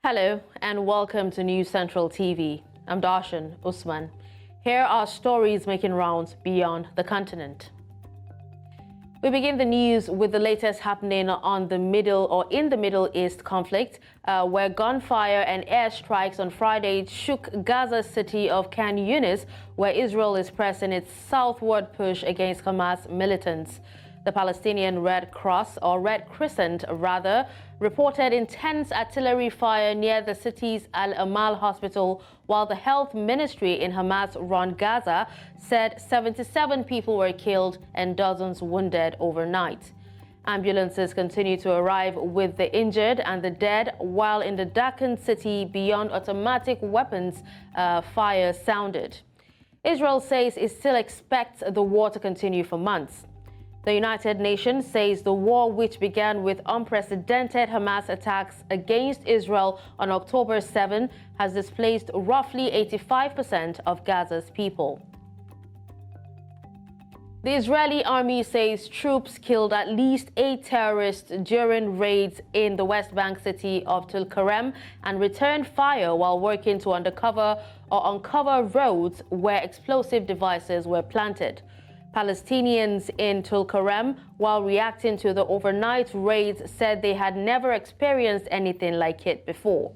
Hello and welcome to News Central TV. I'm Darshan Usman. Here are stories making rounds beyond the continent. We begin the news with the latest happening in the Middle East conflict, where gunfire and airstrikes on Friday shook Gaza city of Khan Yunis, where Israel is pressing its southward push against Hamas militants. The Palestinian Red Crescent, reported intense artillery fire near the city's Al-Amal hospital, while the health ministry in Hamas-run Gaza said 77 people were killed and dozens wounded overnight. Ambulances continue to arrive with the injured and the dead, while in the darkened city beyond automatic weapons fire sounded. Israel says it still expects the war to continue for months. The United Nations says the war, which began with unprecedented Hamas attacks against Israel on October 7, has displaced roughly 85% of Gaza's people. The Israeli army says troops killed at least 8 terrorists during raids in the West Bank city of Tulkarem and returned fire while working to uncover roads where explosive devices were planted. Palestinians in Tulkarem, while reacting to the overnight raids, said they had never experienced anything like it before.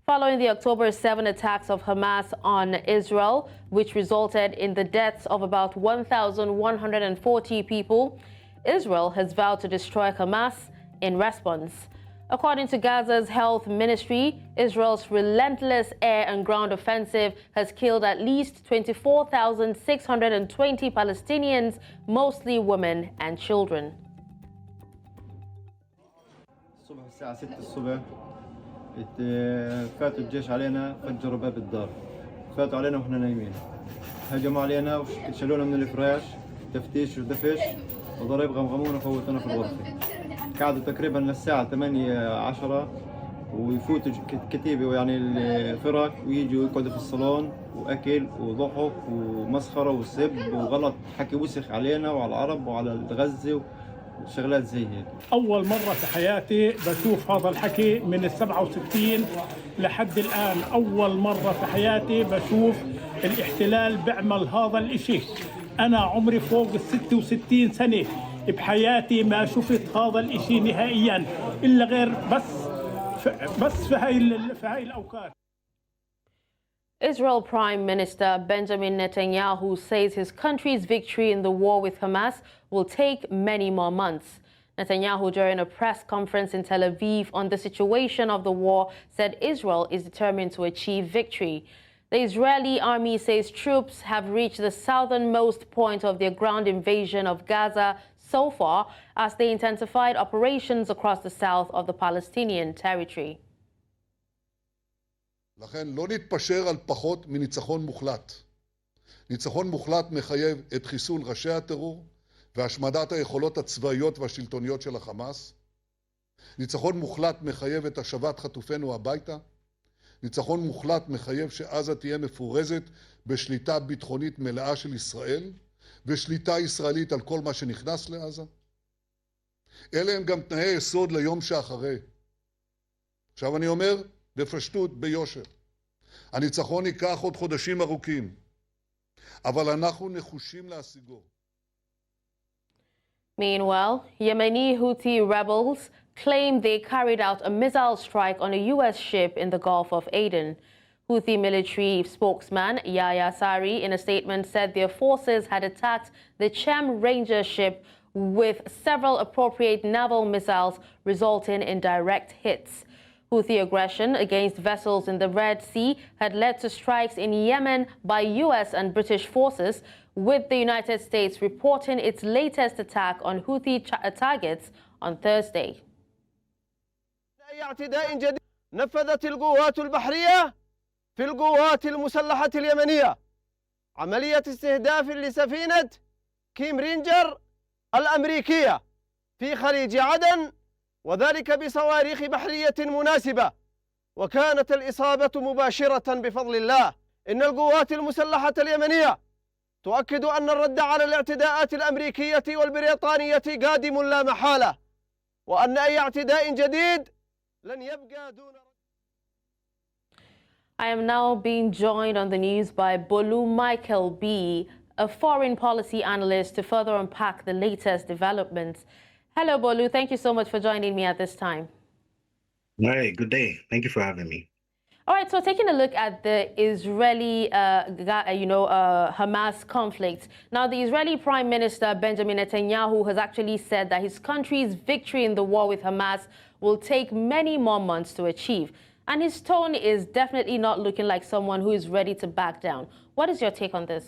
Following the October 7 attacks of Hamas on Israel, which resulted in the deaths of about 1,140 people, Israel has vowed to destroy Hamas in response. According to Gaza's health ministry, Israel's relentless air and ground offensive has killed at least 24,620 Palestinians, mostly women and children. الصبح الساعة 6 الصبح فاتوا الجيش علينا، فجروا باب الدار، فاتوا علينا وإحنا نايمين، هجموا علينا وشالونا من الفراش، تفتيش ودفش وضرب غمغمونا وفوتونا في الغرفة. قعدوا تقريبا للساعة 8-10 ويفوتوا كتيبة يعني الفرق ويجوا يقعدوا في الصالون وأكل وضحك ومسخرة وسب وغلط، حكي وسخ علينا وعلى العرب وعلى الغزة وشغلات زي هيك. أول مرة في حياتي بشوف هذا الحكي من ال67 لحد الآن، أول مرة في حياتي بشوف الاحتلال بيعمل هذا الإشي. أنا عمري فوق 66 سنة، بحياتي ما شفت هذا الإشي نهائيا إلا غير بس في هاي الأوقات. Israel Prime Minister Benjamin Netanyahu says his country's victory in the war with Hamas will take many more months. Netanyahu, during a press conference in Tel Aviv on the situation of the war, said Israel is determined to achieve victory. The Israeli army says troops have reached the southernmost point of their ground invasion of Gaza so far, as they intensified operations across the south of the Palestinian territory. לכן לא נתפשר על פחות מניצחון מוחלט. ניצחון מוחלט מחייב את חיסול ראשי הטרור והשמדת היכולות הצבאיות והשלטוניות של החמאס. ניצחון מוחלט מחייב את השבת חטופינו הביתה. ניצחון מוחלט מחייב שעזה תהיה מפורזת בשליטה ביטחונית מלאה של ישראל ושליטה ישראלית על כל מה שנכנס לעזה. אלה הם גם תנאי יסוד ליום שאחרי. עכשיו אני אומר בפשטות, ביושר, הניצחון ייקח עוד חודשים ארוכים, אבל אנחנו נחושים להשיגו. Meanwhile, Yemeni Houthi rebels claim they carried out a missile strike on a U.S. ship in the Gulf of Aden. Houthi military spokesman Yahya Sari, in a statement, said their forces had attacked the Chem Ranger ship with several appropriate naval missiles, resulting in direct hits. Houthi aggression against vessels in the Red Sea had led to strikes in Yemen by U.S. and British forces, with the United States reporting its latest attack on Houthi targets on Thursday. اعتداء جديد نفذت القوات البحرية في القوات المسلحة اليمنية عملية استهداف لسفينة كيم رينجر الأمريكية في خليج عدن، وذلك بصواريخ بحرية مناسبة، وكانت الإصابة مباشرة بفضل الله. إن القوات المسلحة اليمنية تؤكد أن الرد على الاعتداءات الأمريكية والبريطانية قادم لا محالة، وأن أي اعتداء جديد لن يبقى دون I am now being joined on the news by Bolu Michael B., a foreign policy analyst, to further unpack the latest developments. Hello, Bolu. Thank you so much for joining me at this time. Hi, good day. Thank you for having me. All right, so taking a look at the Israeli, Hamas conflict. Now, the Israeli Prime Minister Benjamin Netanyahu has actually said that his country's victory in the war with Hamas will take many more months to achieve. And his tone is definitely not looking like someone who is ready to back down. What is your take on this?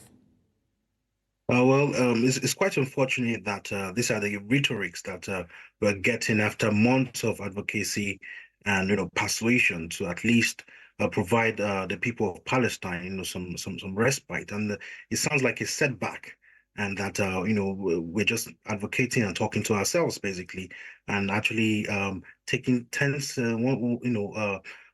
It's quite unfortunate that these are the rhetorics that we're getting after months of advocacy and persuasion to at least provide the people of Palestine some respite. And it sounds like a setback, and that we're just advocating and talking to ourselves basically, and actually taking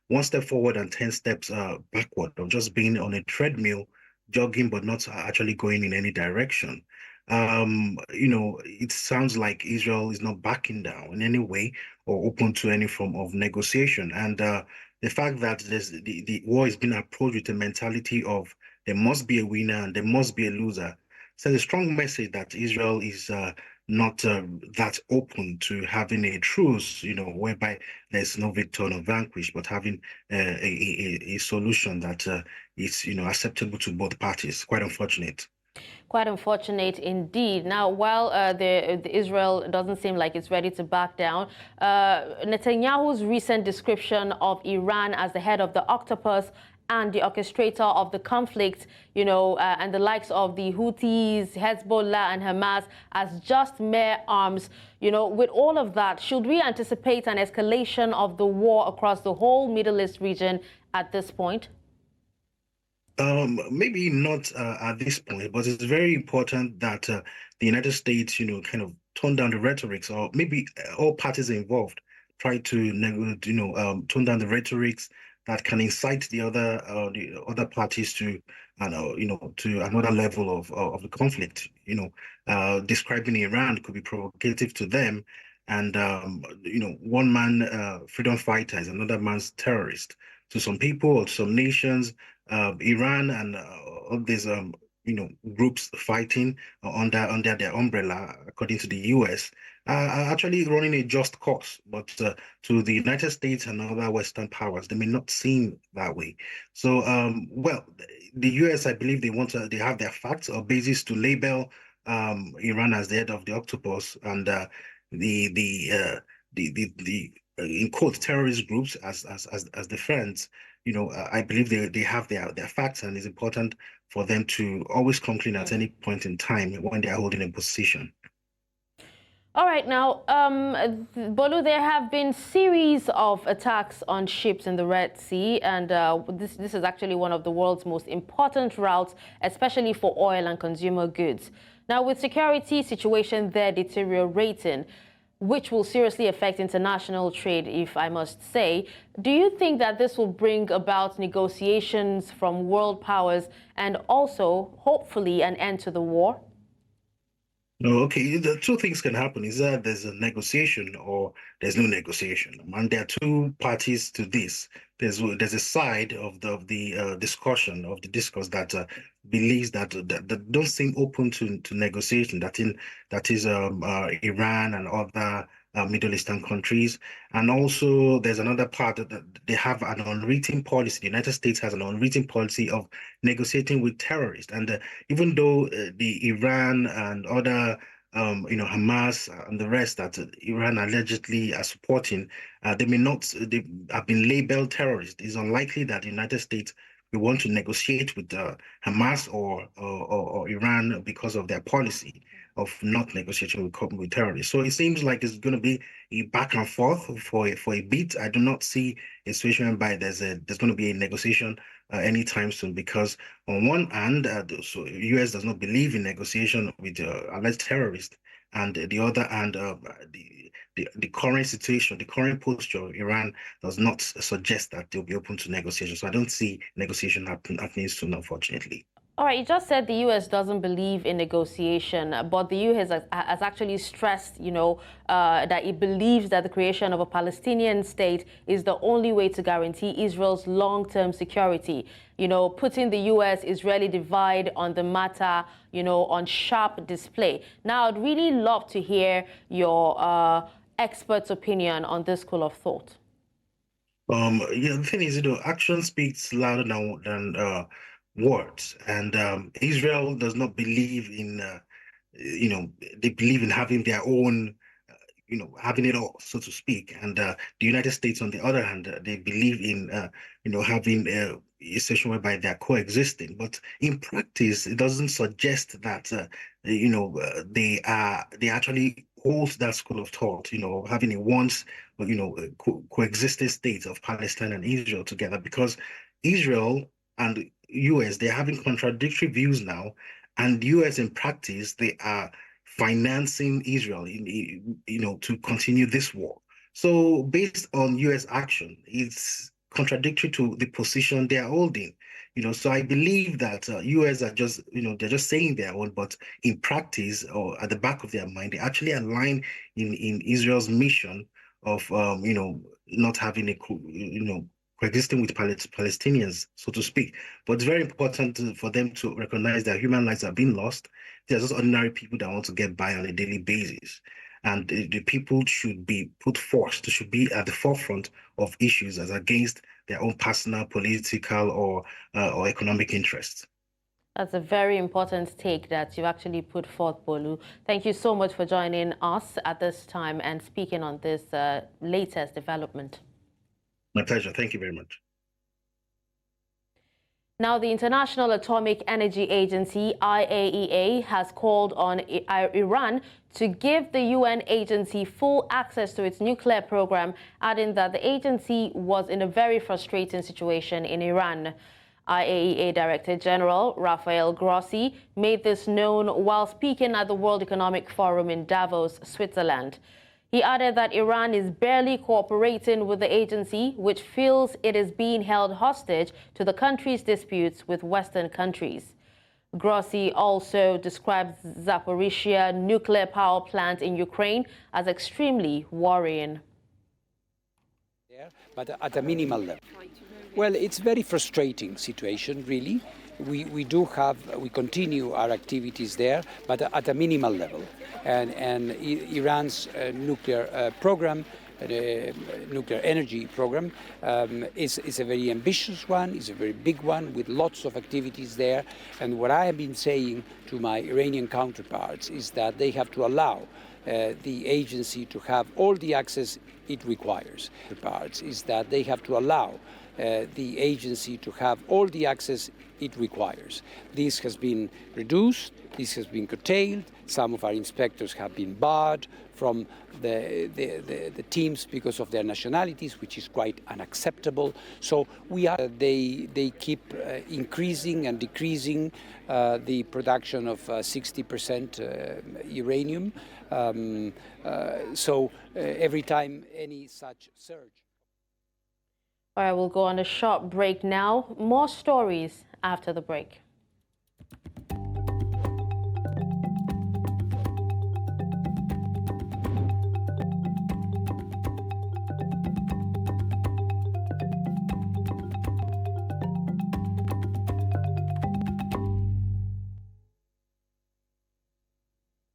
one step forward and 10 steps backward, of just being on a treadmill, jogging, but not actually going in any direction. It sounds like Israel is not backing down in any way or open to any form of negotiation. And the fact that the war is being approached with a mentality of there must be a winner and there must be a loser sends a strong message that Israel is not that open to having a truce, whereby there's no victor nor vanquished, but having a solution that is, acceptable to both parties. Quite unfortunate. Quite unfortunate indeed. Now, while the Israel doesn't seem like it's ready to back down, Netanyahu's recent description of Iran as the head of the octopus and the orchestrator of the conflict, and the likes of the Houthis, Hezbollah, and Hamas as just mere arms. With all of that, should we anticipate an escalation of the war across the whole Middle East region at this point? Maybe not at this point, but it's very important that the United States, kind of tone down the rhetorics, or maybe all parties involved try to, tone down the rhetorics that can incite the other parties to, to another level of the conflict. Describing Iran could be provocative to them, and one man freedom fighter is another man's terrorist. To some people or to some nations, Iran and all these groups fighting under their umbrella, according to the U.S., are actually running a just cause. But to the United States and other Western powers, they may not seem that way. So, the U.S., I believe they have their facts or basis to label Iran as the head of the octopus, and the in quote terrorist groups as the friends. I believe they have their facts, and it's important for them to always come clean at any point in time when they are holding a position. All right, now, Bolu, there have been series of attacks on ships in the Red Sea, and this is actually one of the world's most important routes, especially for oil and consumer goods. Now, with security situation there deteriorating, which will seriously affect international trade, if I must say, do you think that this will bring about negotiations from world powers and also, hopefully, an end to the war? No, okay. The two things can happen: is that there's a negotiation or there's no negotiation, and there are two parties to this. There's a side of the discussion of the discourse that believes that don't seem open to negotiation. That is Iran and other Middle Eastern countries, and also there's another part that they have an unwritten policy. The United States has an unwritten policy of negotiating with terrorists, and even though the Iran and other Hamas and the rest that Iran allegedly are supporting, they have been labeled terrorists. It's unlikely that the United States will want to negotiate with Hamas or Iran because of their policy of not negotiating with terrorists. So it seems like it's going to be a back and forth for a bit. I do not see a situation whereby there's going to be a negotiation anytime soon, because on one hand, so U.S. does not believe in negotiation with alleged terrorists, and the other hand, the current situation, the current posture of Iran does not suggest that they'll be open to negotiation. So I don't see negotiation happening soon, unfortunately. All right, you just said the U.S. doesn't believe in negotiation, but the U.S. has actually stressed, that it believes that the creation of a Palestinian state is the only way to guarantee Israel's long-term security. Putting the U.S.-Israeli divide on the matter, on sharp display. Now, I'd really love to hear your expert's opinion on this school of thought. The thing is, action speaks louder than words, and Israel does not believe in, they believe in having their own, having it all, so to speak. And the United States, on the other hand, they believe in, having a situation whereby they're coexisting. But in practice, it doesn't suggest that, they actually hold that school of thought, having a once, coexisting states of Palestine and Israel together, because Israel and US, they're having contradictory views now, and US in practice, they are financing Israel, to continue this war. So based on US action, it's contradictory to the position they are holding. So I believe that US are just, they're just saying their own, but in practice or at the back of their mind, they actually align in Israel's mission of, not having a, coexisting with Palestinians, so to speak. But it's very important for them to recognize that human lives are being lost. They're just ordinary people that want to get by on a daily basis. And the people should be put first, should be at the forefront of issues as against their own personal, political, or economic interests. That's a very important take that you actually put forth, Bolu. Thank you so much for joining us at this time and speaking on this latest development. My pleasure. Thank you very much. Now, the International Atomic Energy Agency, IAEA, has called on Iran to give the UN agency full access to its nuclear program, adding that the agency was in a very frustrating situation in Iran. IAEA Director General Rafael Grossi made this known while speaking at the World Economic Forum in Davos, Switzerland. He added that Iran is barely cooperating with the agency, which feels it is being held hostage to the country's disputes with Western countries. Grossi also described Zaporizhzhia nuclear power plant in Ukraine as extremely worrying. But at a minimal level. Well, it's a very frustrating situation, really. We continue our activities there, but at a minimal level. And Iran's nuclear program, the nuclear energy program, is a very ambitious one, is a very big one with lots of activities there. And what I have been saying to my Iranian counterparts is that they have to allow the agency to have all the access it requires. Is that they have to allow the agency to have all the access it requires. This has been reduced, this has been curtailed, some of our inspectors have been barred from the teams because of their nationalities, which is quite unacceptable. So they keep increasing and decreasing the production of 60% uranium. So every time any such surge. All right, we'll go on a short break now. More stories after the break.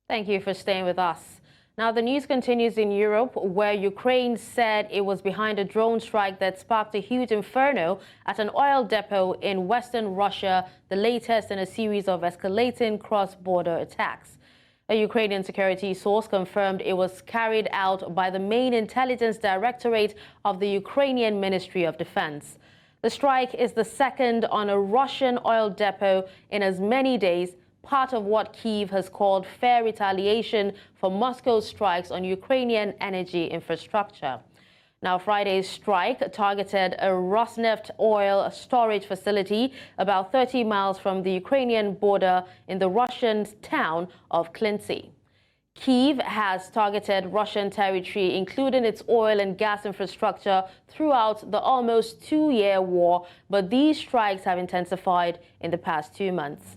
Thank you for staying with us. Now, the news continues in Europe, where Ukraine said it was behind a drone strike that sparked a huge inferno at an oil depot in western Russia, the latest in a series of escalating cross-border attacks. A Ukrainian security source confirmed it was carried out by the main intelligence directorate of the Ukrainian Ministry of Defense. The strike is the second on a Russian oil depot in as many days, part of what Kyiv has called fair retaliation for Moscow's strikes on Ukrainian energy infrastructure. Now, Friday's strike targeted a Rosneft oil storage facility about 30 miles from the Ukrainian border in the Russian town of Klintsy. Kyiv has targeted Russian territory, including its oil and gas infrastructure, throughout the almost two-year war, but these strikes have intensified in the past 2 months.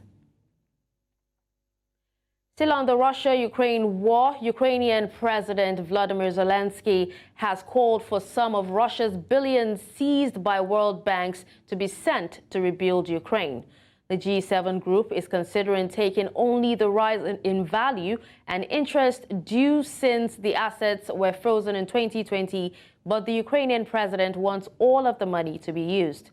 Still on the Russia-Ukraine war, Ukrainian President Volodymyr Zelensky has called for some of Russia's billions seized by world banks to be sent to rebuild Ukraine. The G7 group is considering taking only the rise in value and interest due since the assets were frozen in 2020, but the Ukrainian president wants all of the money to be used.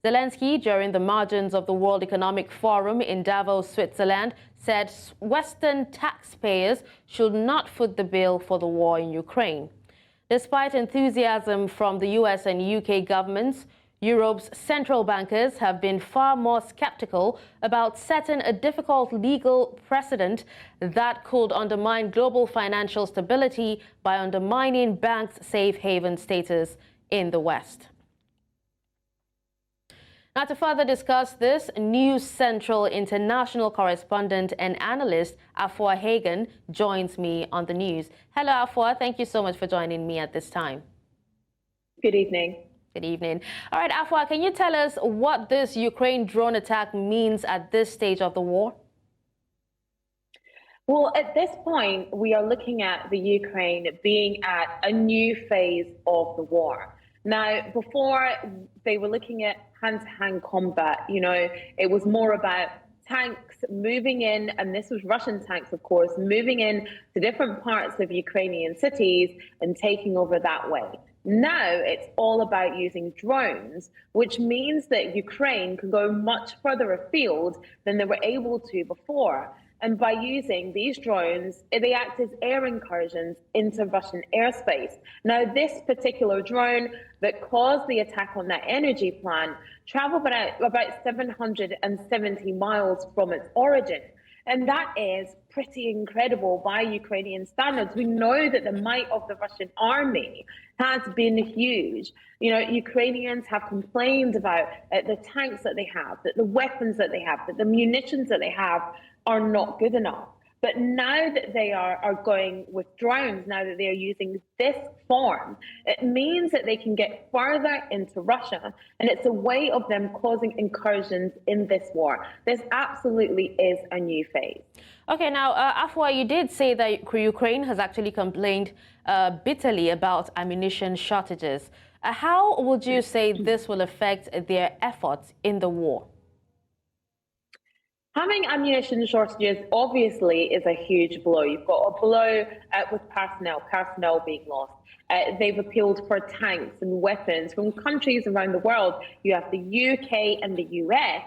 Zelensky, during the margins of the World Economic Forum in Davos, Switzerland, said Western taxpayers should not foot the bill for the war in Ukraine. Despite enthusiasm from the US and UK governments, Europe's central bankers have been far more skeptical about setting a difficult legal precedent that could undermine global financial stability by undermining banks' safe haven status in the West. Now, to further discuss this, News Central international correspondent and analyst Afua Hagen joins me on the news. Hello, Afua. Thank you so much for joining me at this time. Good evening. Good evening. All right, Afua, can you tell us what this Ukraine drone attack means at this stage of the war? Well, at this point, we are looking at the Ukraine being at a new phase of the war. Now, before they were looking at hand-to-hand combat, it was more about tanks moving in, and this was Russian tanks, of course, moving in to different parts of Ukrainian cities and taking over that way. Now it's all about using drones, which means that Ukraine can go much further afield than they were able to before. And by using these drones, they act as air incursions into Russian airspace. Now, this particular drone that caused the attack on that energy plant traveled about 770 miles from its origin. And that is pretty incredible by Ukrainian standards. We know that the might of the Russian army has been huge. Ukrainians have complained about the tanks that they have, that the weapons that they have, that the munitions that they have are not good enough. But now that they are going with drones, now that they are using this form, it means that they can get further into Russia. And it's a way of them causing incursions in this war. This absolutely is a new phase. Okay, now, Afua, you did say that Ukraine has actually complained bitterly about ammunition shortages. How would you say this will affect their efforts in the war? Having ammunition shortages obviously is a huge blow. You've got a blow with personnel being lost. They've appealed for tanks and weapons from countries around the world. You have the UK and the US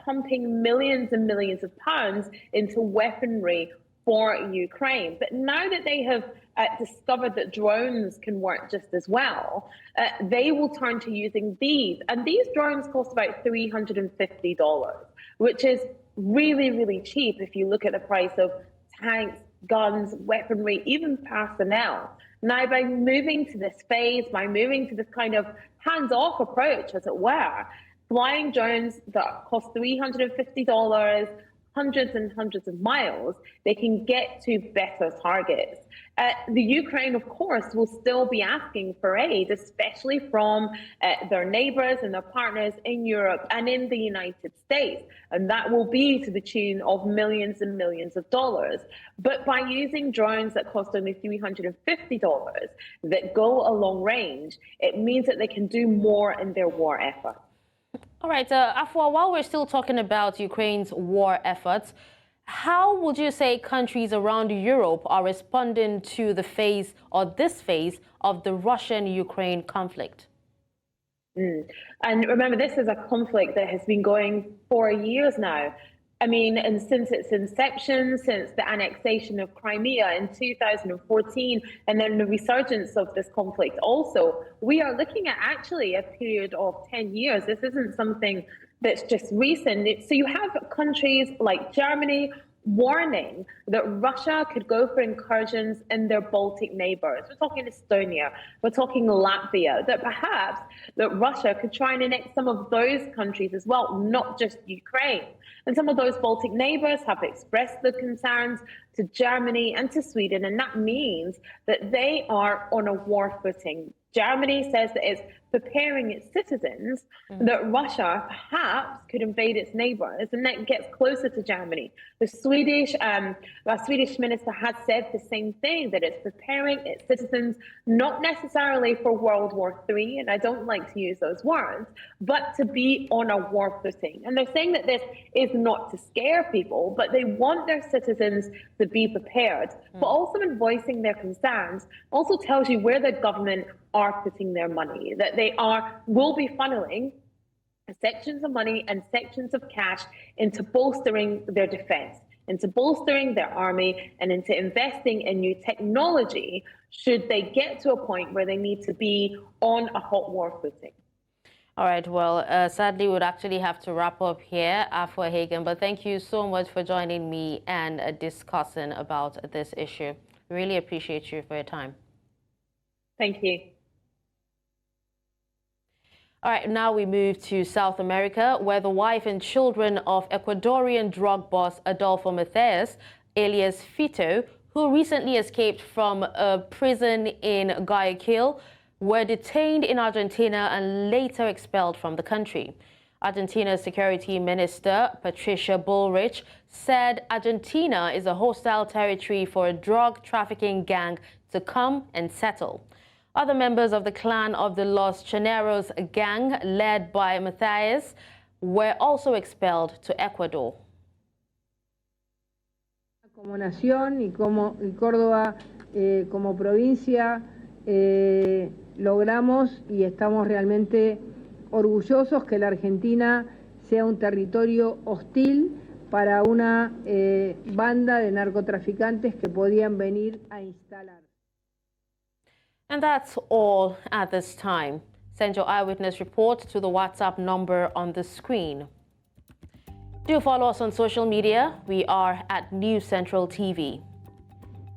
pumping millions and millions of pounds into weaponry for Ukraine. But now that they have discovered that drones can work just as well, they will turn to using these. And these drones cost about $350, which is really, really cheap if you look at the price of tanks, guns, weaponry, even personnel. Now, by moving to this phase, by moving to this kind of hands-off approach, as it were, flying drones that cost $350, hundreds and hundreds of miles, they can get to better targets. The Ukraine, of course, will still be asking for aid, especially from their neighbors and their partners in Europe and in the United States. And that will be to the tune of millions and millions of dollars. But by using drones that cost only $350 that go a long range, it means that they can do more in their war effort. All right, Afua, while we're still talking about Ukraine's war efforts, how would you say countries around Europe are responding to the phase or this phase of the Russian-Ukraine conflict? And remember, this is a conflict that has been going for years now. I mean, and since its inception, since the annexation of Crimea in 2014, and then the resurgence of this conflict also, we are looking at actually a period of 10 years. This isn't something that's just recent. So you have countries like Germany, warning that Russia could go for incursions in their Baltic neighbors. We're talking Estonia, we're talking Latvia, that perhaps that Russia could try and annex some of those countries as well, not just Ukraine. And some of those Baltic neighbors have expressed the concerns to Germany and to Sweden, and that means that they are on a war footing. Germany says that it's preparing its citizens that Russia perhaps could invade its neighbors, and that gets closer to Germany. The Swedish minister has said the same thing, that it's preparing its citizens not necessarily for World War III, and I don't like to use those words, but to be on a war footing. And they're saying that this is not to scare people, but they want their citizens to be prepared. But also in voicing their concerns, also tells you where the government are putting their money, that they will be funneling sections of money and sections of cash into bolstering their defense, into bolstering their army, and into investing in new technology should they get to a point where they need to be on a hot war footing. All right, well, sadly, we would actually have to wrap up here, Afua Hagen, but thank you so much for joining me and discussing about this issue. Really appreciate you for your time. Thank you. All right, now we move to South America, where the wife and children of Ecuadorian drug boss Adolfo Macias, alias Fito, who recently escaped from a prison in Guayaquil, were detained in Argentina and later expelled from the country. Argentina's Security Minister, Patricia Bullrich, said Argentina is a hostile territory for a drug trafficking gang to come and settle. Other members of the clan of the Los Chaneros gang, led by Macias, were also expelled to Ecuador. Como nación y Córdoba como provincia logramos y estamos realmente orgullosos que la Argentina sea un territorio hostil para una banda de narcotraficantes que podían venir a instalar. And that's all at this time. Send your eyewitness report to the WhatsApp number on the screen. Do follow us on social media. We are at News Central TV.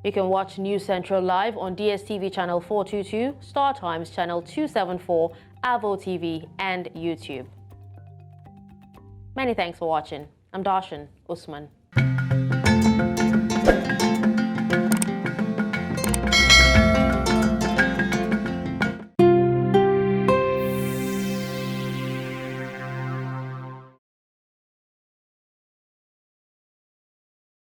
You can watch News Central live on DSTV channel 422, Star Times channel 274, Avo TV, and YouTube. Many thanks for watching. I'm Darshan Usman.